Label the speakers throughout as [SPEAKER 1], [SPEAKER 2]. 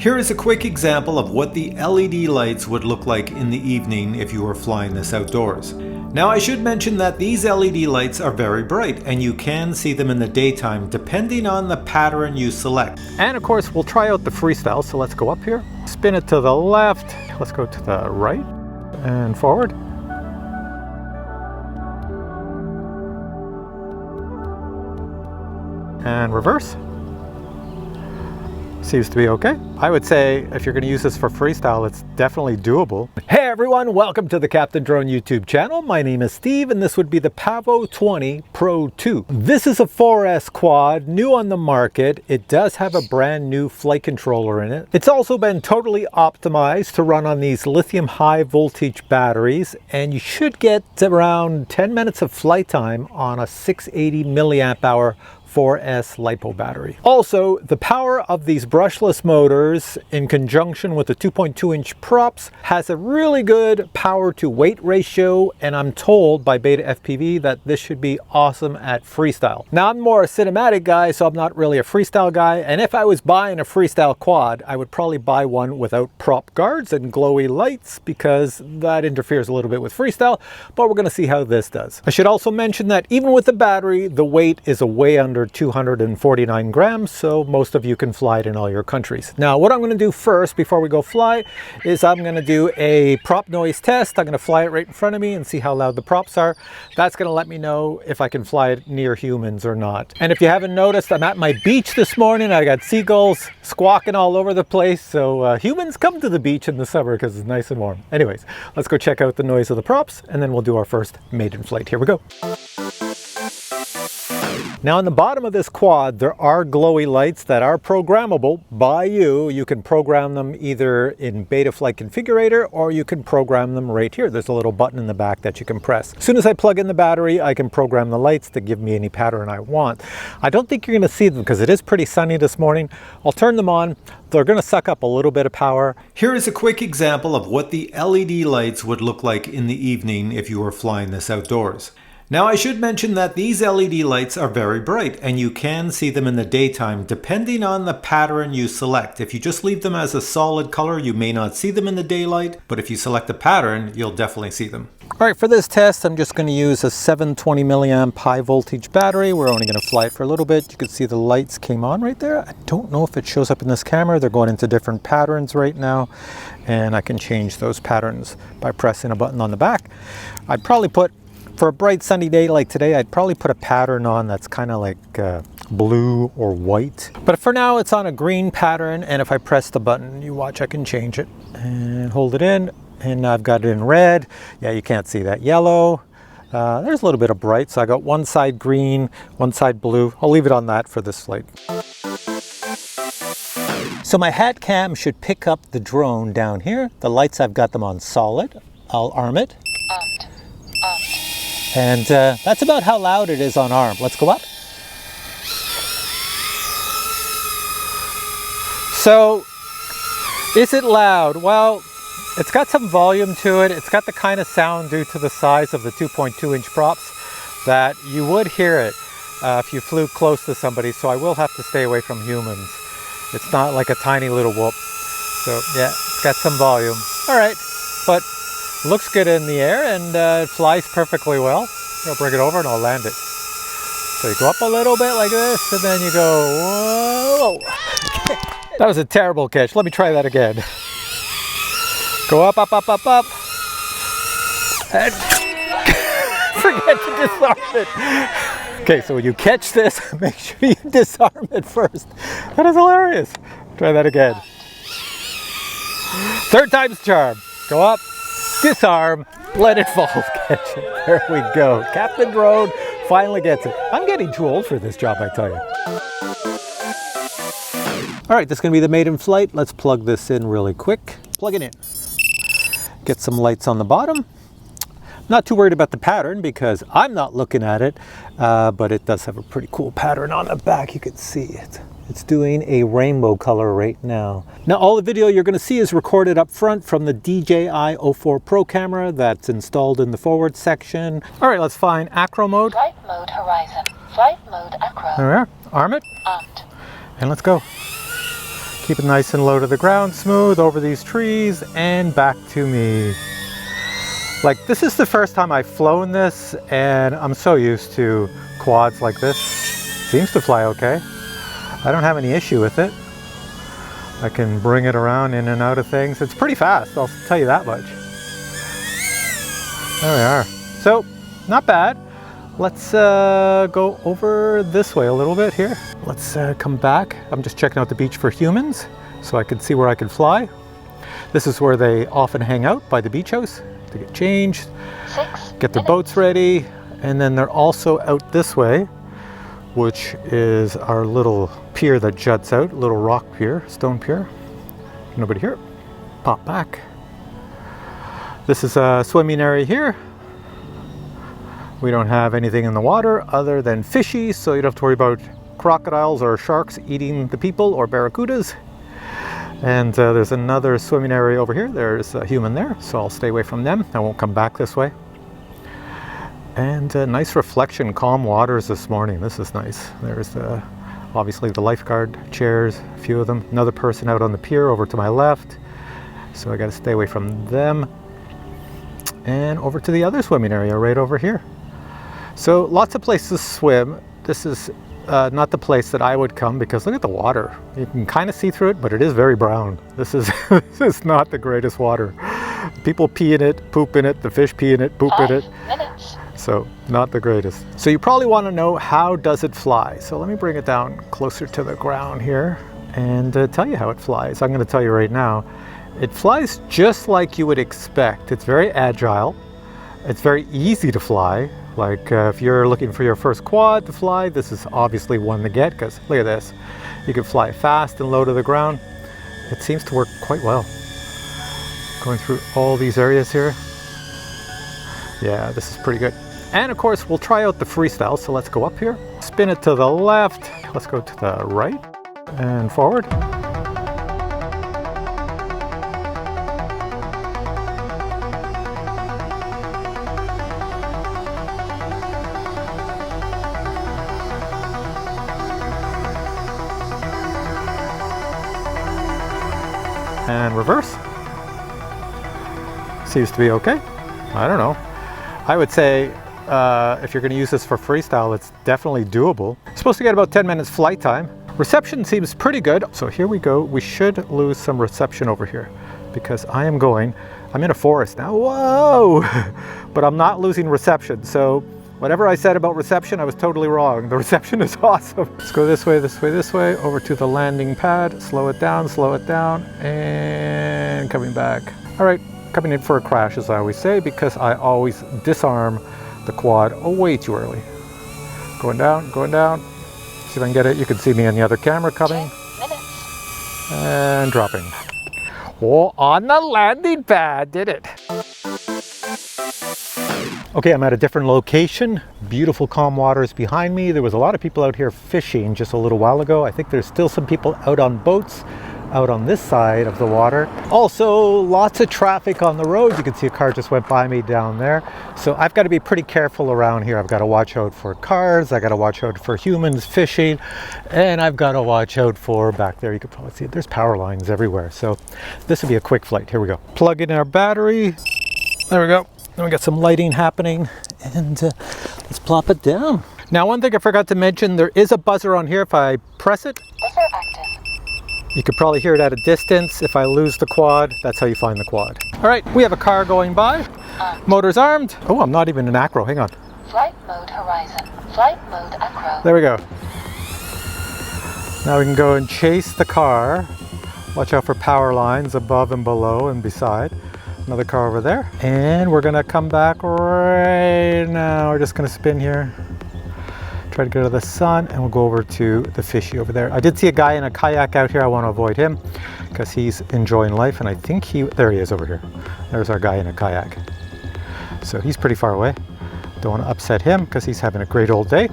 [SPEAKER 1] Here is a quick example of what the LED lights would look like in the evening if you were flying this outdoors. Now I should mention that these LED lights are very bright and you can see them in the daytime depending on the pattern you select. And of course we'll try out the freestyle, so let's go up here, spin it to the left, let's go to the right and forward. And reverse. Seems to be okay. I would say if you're going to use this for freestyle, it's definitely doable. Hey everyone, welcome to the Captain Drone YouTube channel. My name is Steve and this would be the PAVO20 Pro 2. This is a 4S quad, new on the market. It does have a brand new flight controller in it. It's also been totally optimized to run on these lithium high voltage batteries, and you should get around 10 minutes of flight time on a 680 milliamp hour 4S LiPo battery. Also, the power of these brushless motors in conjunction with the 2.2-inch props has a really good power to weight ratio, and I'm told by BETAFPV that this should be awesome at freestyle. Now, I'm more a cinematic guy, so I'm not really a freestyle guy, and if I was buying a freestyle quad, I would probably buy one without prop guards and glowy lights because that interferes a little bit with freestyle, but we're gonna see how this does. I should also mention that even with the battery, the weight is a way under 249 grams, so most of you can fly it in all your countries. Now, what I'm going to do first before we go fly is I'm going to do a prop noise test. I'm going to fly it right in front of me and see how loud the props are. That's going to let me know if I can fly it near humans or not. And if you haven't noticed, I'm at my beach this morning. I got seagulls squawking all over the place, so humans come to the beach in the summer because it's nice and warm. Anyways, let's go check out the noise of the props and then we'll do our first maiden flight. Here we go. Now on the bottom of this quad, there are glowy lights that are programmable by you. You can program them either in Betaflight Configurator or you can program them right here. There's a little button in the back that you can press. As soon as I plug in the battery, I can program the lights to give me any pattern I want. I don't think you're going to see them because it is pretty sunny this morning. I'll turn them on. They're going to suck up a little bit of power. Here is a quick example of what the LED lights would look like in the evening if you were flying this outdoors. Now I should mention that these LED lights are very bright and you can see them in the daytime depending on the pattern you select. If you just leave them as a solid color, you may not see them in the daylight, but if you select a pattern, you'll definitely see them. All right, for this test, I'm just going to use a 720 milliamp high voltage battery. We're only going to fly it for a little bit. You can see the lights came on right there. I don't know if it shows up in this camera. They're going into different patterns right now, and I can change those patterns by pressing a button on the back. I'd probably put, for a bright sunny day like today, I'd probably put a pattern on that's kind of like blue or white. But for now, it's on a green pattern, and if I press the button, you watch, I can change it and hold it in, and I've got it in red. Yeah, you can't see that. Yellow. There's a little bit of bright, so I got one side green, one side blue. I'll leave it on that for this flight. So my hat cam should pick up the drone down here. The lights, I've got them on solid. I'll arm it. And that's about how loud it is on arm. Let's go up. So, is it loud? Well, it's got some volume to it. It's got the kind of sound due to the size of the 2.2-inch props that you would hear it if you flew close to somebody. So I will have to stay away from humans. It's not like a tiny little whoop. So yeah, it's got some volume. All right, but looks good in the air and it flies perfectly well. I'll bring it over and I'll land it. So you go up a little bit like this and then you go, whoa. That was a terrible catch. Let me try that again. Go up, up, up, up, up. And forget to disarm it. Okay, so when you catch this, make sure you disarm it first. That is hilarious. Try that again. Third time's the charm. Go up, disarm, let it fall, catch it. There we go. Captain Drone finally gets it. I'm getting too old for this job, I tell you. All right, this is going to be the maiden flight. Let's plug this in really quick. Plug it in. Get some lights on the bottom. Not too worried about the pattern because I'm not looking at it, but it does have a pretty cool pattern on the back. You can see it. It's doing a rainbow color right now. Now all the video you're going to see is recorded up front from the DJI FPV Pro camera that's installed in the forward section. All right, let's find acro mode.
[SPEAKER 2] Flight mode horizon. Flight mode acro.
[SPEAKER 1] There we are. Arm it.
[SPEAKER 2] Armed.
[SPEAKER 1] And let's go. Keep it nice and low to the ground, smooth over these trees and back to me. Like, this is the first time I've flown this, and I'm so used to quads like this. Seems to fly okay. I don't have any issue with it. I can bring it around in and out of things. It's pretty fast, I'll tell you that much. There we are. So, not bad. Let's go over this way a little bit here. Let's come back. I'm just checking out the beach for humans so I can see where I can fly. This is where they often hang out, by the beach house, to get changed, get their boats ready, and then they're also out this way, which is our little pier that juts out, little rock pier, stone pier. Nobody here. Pop back. This is a swimming area here. We don't have anything in the water other than fishies, so you don't have to worry about crocodiles or sharks eating the people, or barracudas. And there's another swimming area over here. There's a human there, so I'll stay away from them. I won't come back this way. And nice reflection, calm waters this morning. This is nice. There's obviously the lifeguard chairs, a few of them. Another person out on the pier over to my left, so I got to stay away from them. And over to the other swimming area right over here. So lots of places to swim. This is not the place that I would come, because look at the water. You can kind of see through it, but it is very brown. This is this is not the greatest water. People pee in it, poop in it, the fish pee in it, poop in it. So not the greatest. So you probably want to know, how does it fly? So let me bring it down closer to the ground here and tell you how it flies. I'm going to tell you right now. It flies just like you would expect. It's very agile. It's very easy to fly. Like if you're looking for your first quad to fly, this is obviously one to get, because look at this. You can fly fast and low to the ground. It seems to work quite well. Going through all these areas here. Yeah, this is pretty good. And of course, we'll try out the freestyle. So let's go up here. Spin it to the left. Let's go to the right and forward. And reverse. Seems to be okay. I don't know. I would say if you're going to use this for freestyle, it's definitely doable. It's supposed to get about 10 minutes flight time. Reception seems pretty good. So here we go. We should lose some reception over here, because I'm in a forest now. Whoa! But I'm not losing reception. So whatever I said about reception, I was totally wrong. The reception is awesome. Let's go this way, this way, this way, over to the landing pad. Slow it down, and coming back. All right, coming in for a crash, as I always say, because I always disarm the quad way too early. Going down, going down. See if I can get it. You can see me on the other camera coming. And dropping. Oh, on the landing pad, did it. Okay, I'm at a different location. Beautiful calm waters behind me. There was a lot of people out here fishing just a little while ago. I think there's still some people out on boats out on this side of the water. Also, lots of traffic on the road. You can see a car just went by me down there. So I've got to be pretty careful around here. I've got to watch out for cars. I got to watch out for humans fishing. And I've got to watch out for, back there, you can probably see it, there's power lines everywhere. So this will be a quick flight. Here we go. Plug in our battery. There we go. Then we got some lighting happening, and let's plop it down. Now, one thing I forgot to mention, there is a buzzer on here. If I press it,
[SPEAKER 2] buzzer active.
[SPEAKER 1] You could probably hear it at a distance. If I lose the quad, that's how you find the quad. All right, we have a car going by. Motor's armed. Oh, I'm not even in acro, hang on.
[SPEAKER 2] Flight mode horizon, flight mode acro.
[SPEAKER 1] There we go. Now we can go and chase the car. Watch out for power lines above and below and beside. Another car over there. And we're gonna come back right now. We're just gonna spin here. Try to go to the sun, and we'll go over to the fishy over there. I did see a guy in a kayak out here. I want to avoid him because he's enjoying life, and I think there he is over here. There's our guy in a kayak. So he's pretty far away. Don't want to upset him because he's having a great old day.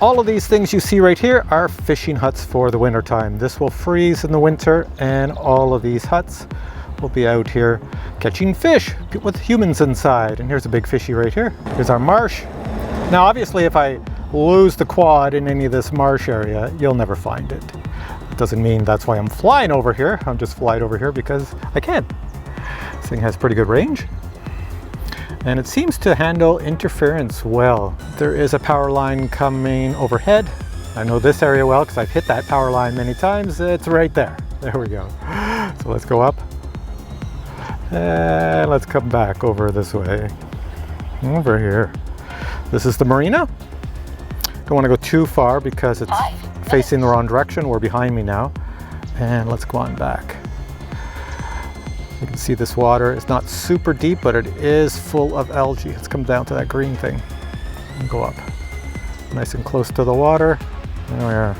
[SPEAKER 1] All of these things you see right here are fishing huts for the winter time. This will freeze in the winter, and all of these huts will be out here catching fish with humans inside. And here's a big fishy right here. Here's our marsh. Now, obviously, if I lose the quad in any of this marsh area, you'll never find it. Doesn't mean that's why I'm flying over here. I'm just flying over here because I can. This thing has pretty good range. And it seems to handle interference well. There is a power line coming overhead. I know this area well because I've hit that power line many times. It's right there. There we go. So let's go up. And let's come back over this way. Over here. This is the marina. Don't want to go too far because it's facing the wrong direction. We're behind me now. And let's go on back. You can see this water is not super deep, but it is full of algae. Let's come down to that green thing and go up. Nice and close to the water. There we are.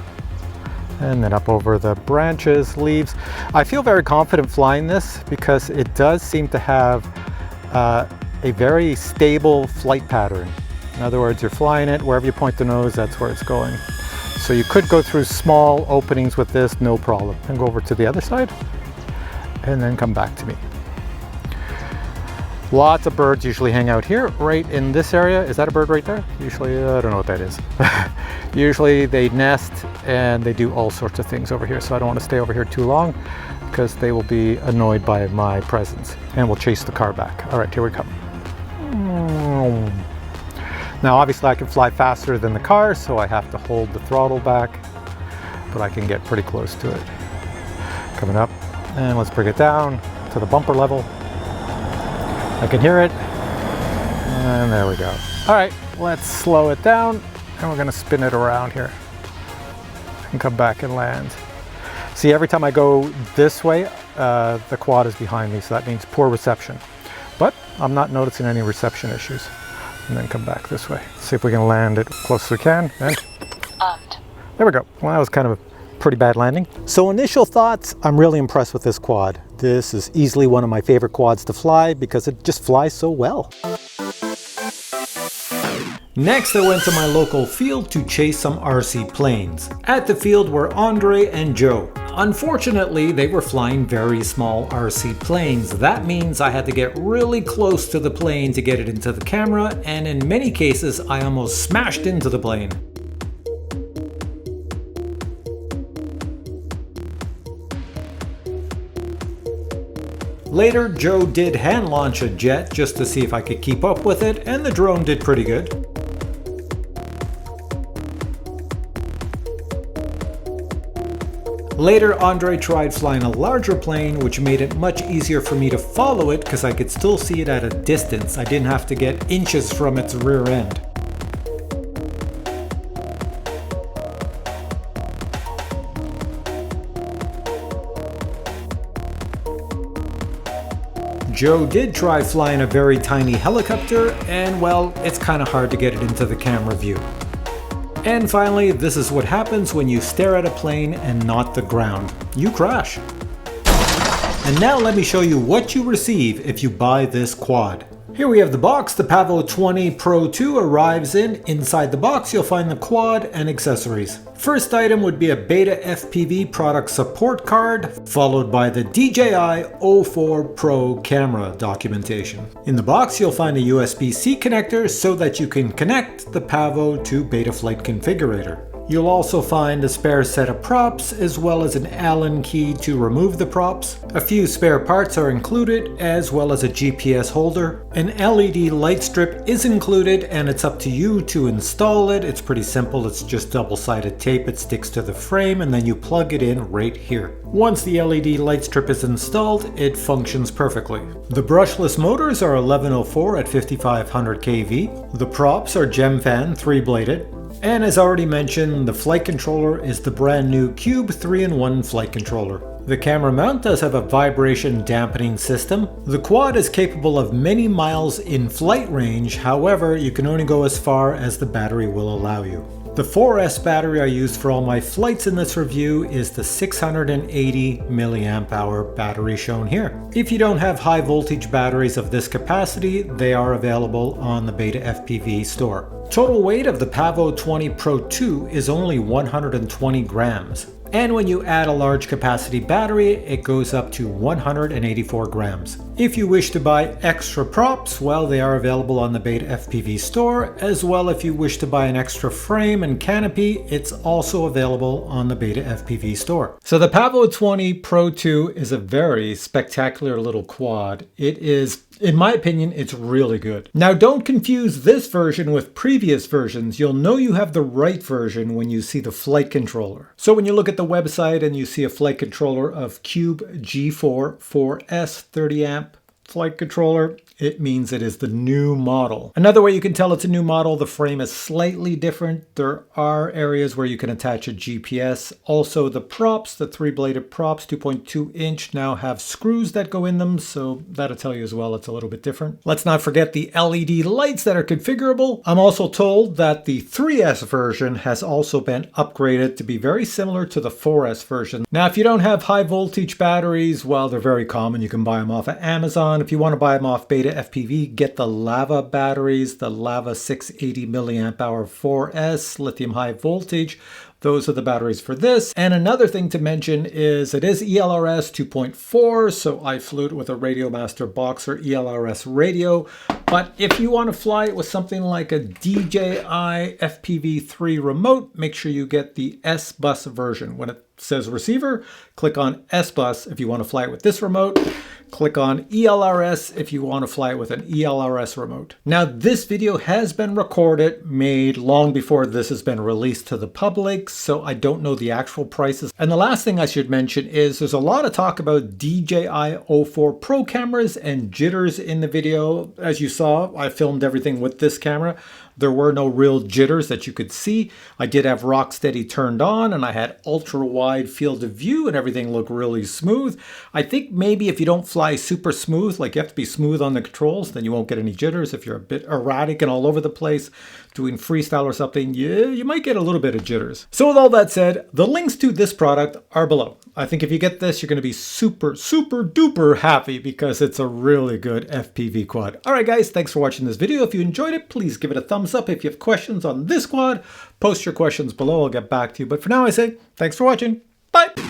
[SPEAKER 1] And then up over the branches, leaves. I feel very confident flying this because it does seem to have a very stable flight pattern. In other words, you're flying it, wherever you point the nose, that's where it's going. So you could go through small openings with this, no problem. And go over to the other side and then come back to me. Lots of birds usually hang out here, right in this area. Is that a bird right there? Usually, I don't know what that is. Usually they nest and they do all sorts of things over here. So I don't want to stay over here too long because they will be annoyed by my presence and will chase the car back. All right, here we come. Now, obviously I can fly faster than the car, so I have to hold the throttle back, but I can get pretty close to it. Coming up, and let's bring it down to the bumper level. I can hear it, and there we go. All right, let's slow it down, and we're gonna spin it around here and come back and land. See, every time I go this way, the quad is behind me, so that means poor reception. But I'm not noticing any reception issues. And then come back this way. See if we can land it close as we can. And there we go. Well, that was kind of a pretty bad landing. So initial thoughts, I'm really impressed with this quad. This is easily one of my favorite quads to fly because it just flies so well. Next, I went to my local field to chase some RC planes. At the field were Andre and Joe. Unfortunately, they were flying very small RC planes. That means I had to get really close to the plane to get it into the camera, and in many cases, I almost smashed into the plane. Later, Joe did hand launch a jet just to see if I could keep up with it, and the drone did pretty good. Later, Andre tried flying a larger plane, which made it much easier for me to follow it because I could still see it at a distance. I didn't have to get inches from its rear end. Joe did try flying a very tiny helicopter, and well, it's kind of hard to get it into the camera view. And finally, this is what happens when you stare at a plane and not the ground. You crash. And now let me show you what you receive if you buy this quad. Here we have the box. The PAVO20 Pro 2 arrives in. Inside the box, you'll find the quad and accessories. First item would be a Beta FPV product support card, followed by the DJI O4 Pro camera documentation. In the box, you'll find a USB-C connector so that you can connect the Pavo to Betaflight configurator. You'll also find a spare set of props as well as an Allen key to remove the props. A few spare parts are included as well as a GPS holder. An LED light strip is included and it's up to you to install it. It's pretty simple. It's just double-sided tape. It sticks to the frame and then you plug it in right here. Once the LED light strip is installed, it functions perfectly. The brushless motors are 1104 at 5500 kV. The props are Gemfan 3-bladed. And as already mentioned, the flight controller is the brand new Cube 3-in-1 flight controller. The camera mount does have a vibration dampening system. The quad is capable of many miles in flight range, however, you can only go as far as the battery will allow you. The 4S battery I used for all my flights in this review is the 680 mAh battery shown here. If you don't have high voltage batteries of this capacity, they are available on the Beta FPV Store. Total weight of the PAVO20 Pro 2 is only 120 grams. And when you add a large capacity battery, it goes up to 184 grams. If you wish to buy extra props, well, they are available on the Beta FPV Store, as well if you wish to buy an extra frame and canopy, it's also available on the Beta FPV Store. So the PAVO20 Pro 2 is a very spectacular little quad. It is, in my opinion, it's really good. Now don't confuse this version with previous versions. You'll know you have the right version when you see the flight controller. So when you look at the website and you see a flight controller of Cube G4 4S 30 amp flight controller, it means it is the new model. Another way you can tell it's a new model, the frame is slightly different. There are areas where you can attach a GPS. Also the props, the 3-bladed props, 2.2 inch, now have screws that go in them, so that'll tell you as well it's a little bit different. Let's not forget the LED lights that are configurable. I'm also told that the 3S version has also been upgraded to be very similar to the 4S version. Now if you don't have high voltage batteries, well, they're very common. You can buy them off of Amazon. If you want to buy them off Beta FPV, get the Lava batteries, the Lava 680 milliamp hour 4S lithium high voltage. Those are the batteries for this. And another thing to mention is it is ELRS 2.4, so I flew it with a RADIOMASTER Boxer ELRS radio. But if you want to fly it with something like a DJI FPV3 remote, make sure you get the S-Bus version. When it says receiver, click on S-Bus if you want to fly it with this remote. Click on ELRS if you want to fly it with an ELRS remote. Now this video has been recorded, made long before this has been released to the public, so I don't know the actual prices. And the last thing I should mention is there's a lot of talk about DJI 04 Pro cameras and jitters in the video. As you saw, I filmed everything with this camera. There were no real jitters that you could see. I did have Rocksteady turned on and I had ultra wide field of view and everything looked really smooth. I think maybe if you don't fly super smooth, like you have to be smooth on the controls, then you won't get any jitters. If you're a bit erratic and all over the place doing freestyle or something, yeah, you might get a little bit of jitters. So with all that said, the links to this product are below. I think if you get this, you're going to be super, super duper happy because it's a really good FPV quad. All right, guys, thanks for watching this video. If you enjoyed it, please give it a thumbs up. If you have questions on this quad, post your questions below. I'll get back to you. But for now, I say thanks for watching. Bye.